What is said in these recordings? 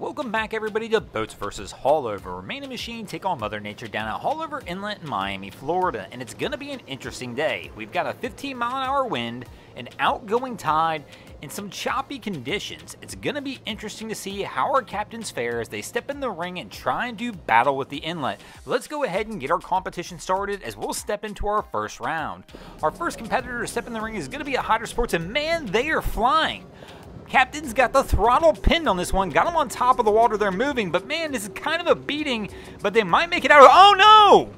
Welcome back everybody to Boats vs. Haulover. Man and Machine take on Mother Nature down at Haulover Inlet in Miami, Florida, and it's going to be an interesting day. We've got a 15-mile-an-hour wind, an outgoing tide, and some choppy conditions. It's going to be interesting to see how our captains fare as they step in the ring and try and do battle with the inlet. But let's go ahead and get our competition started as we'll step into our first round. Our first competitor to step in the ring is going to be a Haulover Sports, and man, they are flying. Captain's got the throttle pinned on this one, got them on top of the water, they're moving, but man, this is kind of a beating, but they might make it out. Oh no!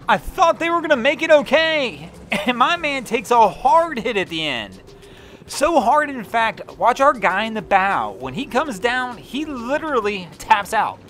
I thought they were going to make it okay, and my man takes a hard hit at the end. So hard, in fact, watch our guy in the bow. When he comes down, he literally taps out.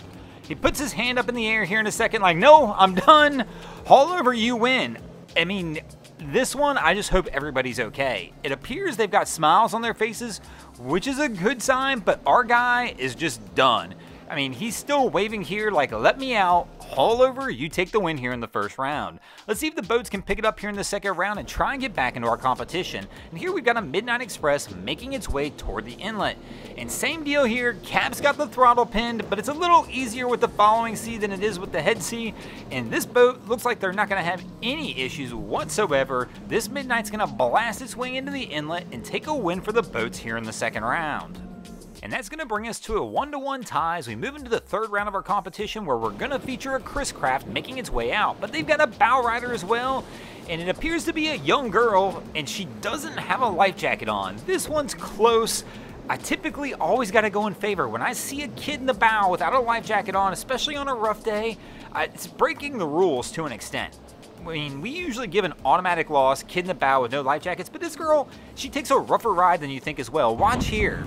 He puts his hand up in the air here in a second like, no, I'm done. Haulover, you win. I mean, this one, I just hope everybody's okay. It appears they've got smiles on their faces, which is a good sign, but our guy is just done. I mean, he's still waving here like, let me out. Haulover, you take the win here in the first round. Let's see if the boats can pick it up here in the second round and try and get back into our competition. And here we've got a Midnight Express making its way toward the inlet. And same deal here, Cap's got the throttle pinned, but it's a little easier with the following sea than it is with the head sea. And this boat looks like they're not going to have any issues whatsoever. This Midnight's going to blast its way into the inlet and take a win for the boats here in the second round. And that's going to bring us to a 1-1 tie as we move into the third round of our competition, where we're going to feature a Chris Craft making its way out. But they've got a bow rider as well, and it appears to be a young girl, and she doesn't have a life jacket on. This one's close. I typically always got to go in favor. When I see a kid in the bow without a life jacket on, especially on a rough day, it's breaking the rules to an extent. I mean, we usually give an automatic loss, kid in the bow with no life jackets, but this girl, she takes a rougher ride than you think as well. Watch here.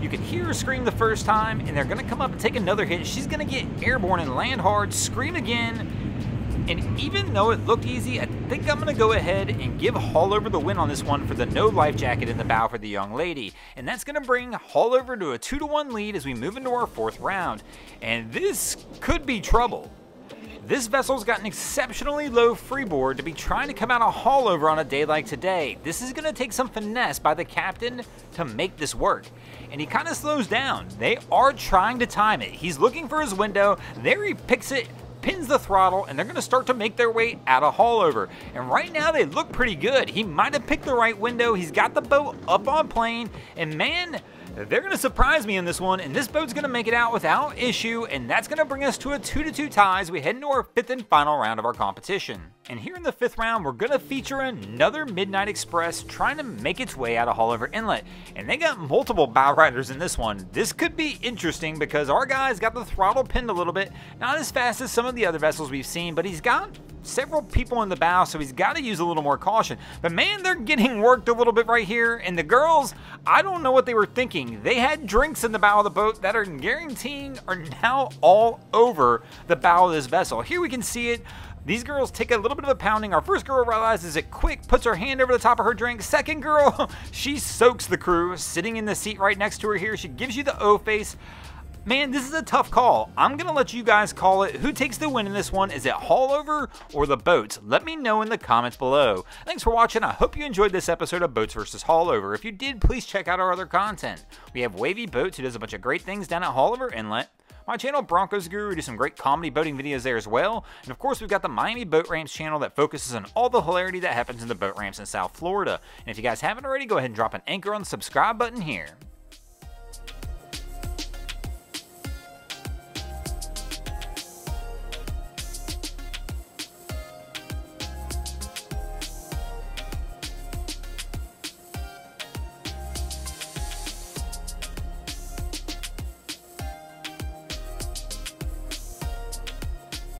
You can hear her scream the first time, and they're going to come up and take another hit. She's going to get airborne and land hard, scream again, and even though it looked easy, I think I'm going to go ahead and give Haulover the win on this one for the no life jacket in the bow for the young lady. And that's going to bring Haulover to a 2-1 lead as we move into our fourth round. And this could be trouble. This vessel's got an exceptionally low freeboard to be trying to come out of Haulover on a day like today. This is going to take some finesse by the captain to make this work. And he kind of slows down. They are trying to time it. He's looking for his window. There he picks it, pins the throttle, and they're going to start to make their way out of Haulover. And right now they look pretty good. He might have picked the right window. He's got the boat up on plane, and man, they're going to surprise me in this one, and this boat's going to make it out without issue, and that's going to bring us to a 2-2 tie as we head into our fifth and final round of our competition. And here in the fifth round, we're going to feature another Midnight Express trying to make its way out of Haulover Inlet. And they got multiple bow riders in this one. This could be interesting because our guy's got the throttle pinned a little bit. Not as fast as some of the other vessels we've seen, but he's got several people in the bow, so he's got to use a little more caution. But man, they're getting worked a little bit right here. And the girls, I don't know what they were thinking. They had drinks in the bow of the boat that are guaranteeing are now all over the bow of this vessel. Here we can see it. These girls take a little bit of a pounding. Our first girl realizes it quick, puts her hand over the top of her drink. Second girl, she soaks the crew, sitting in the seat right next to her here. She gives you the O face. Man, this is a tough call. I'm going to let you guys call it. Who takes the win in this one? Is it Haulover or the boats? Let me know in the comments below. Thanks for watching. I hope you enjoyed this episode of Boats vs. Haulover. If you did, please check out our other content. We have Wavy Boats, who does a bunch of great things down at Haulover Inlet. My channel, Broncos Guru, we do some great comedy boating videos there as well. And of course, we've got the Miami Boat Ramps channel that focuses on all the hilarity that happens in the boat ramps in South Florida. And if you guys haven't already, go ahead and drop an anchor on the subscribe button here.